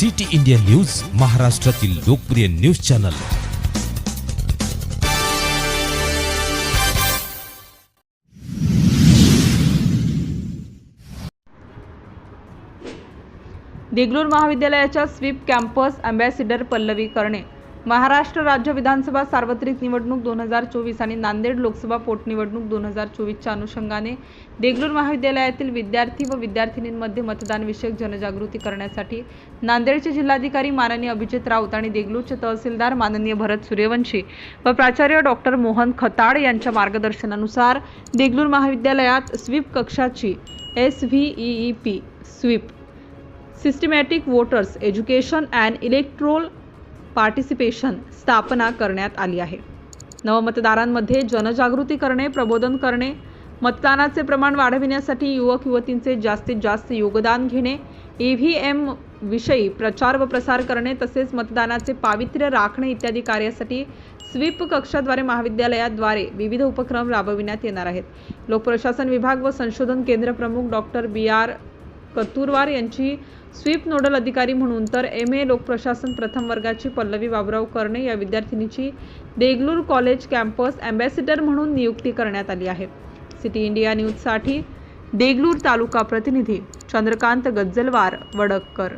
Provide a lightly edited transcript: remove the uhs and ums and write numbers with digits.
City India news, महाराष्ट्रातील लोकप्रिय news channel. Deglur महाविद्यालयाच्या स्वीप कॅम्पस अँबॅसिडर पल्लवी करणे। महाराष्ट्र राज्य विधानसभा सार्वत्रिक निवडणूक 2024 आणि नांदेड लोकसभा पोटनिवडणूक 2024च्या अनुषंगाने देगलूर महाविद्यालयातील विद्यार्थी व विद्यार्थिनींमध्ये मतदानविषयक जनजागृती करण्यासाठी नांदेडचे जिल्हाधिकारी माननीय अभिजित राऊत आणि देगलूरचे तहसीलदार माननीय भरत सूर्यवंशी व प्राचार्य डॉक्टर मोहन खताड यांच्या मार्गदर्शनानुसार देगलूर महाविद्यालयात स्वीप कक्षाची SVEEP SVEEP systematic voters education and electoral participation स्थापना करण्यात आली आहे। नवमतदारांमध्ये जनजागृती करणे, प्रबोधन करणे, मतदानाचे प्रमाण वाढविण्यासाठी युवक युवतींचे जास्तीत जास्त योगदान घेणे, EVM विषयी प्रचार व प्रसार करणे तसेच मतदानाचे पावित्र्य राखणे इत्यादी कार्यासाठी स्वीप कक्षाद्वारे महाविद्यालयाद्वारे विविध उपक्रम राबविण्यात येणार आहेत। लोकप्रशासन विभाग व संशोधन केंद्र प्रमुख डॉक्टर BR कतुरवार यांची स्वीप नोडल अधिकारी म्हणून तर MA लोकप्रशासन प्रथम वर्गाची पल्लवी बाबुराव करणे या विद्यार्थिनीची देगलूर कॉलेज कॅम्पस अँबॅसिडर म्हणून नियुक्ती करण्यात आली आहे। सिटी इंडिया न्यूजसाठी देगलूर तालुका प्रतिनिधी चंद्रकांत गज्जलवार वडक्कर।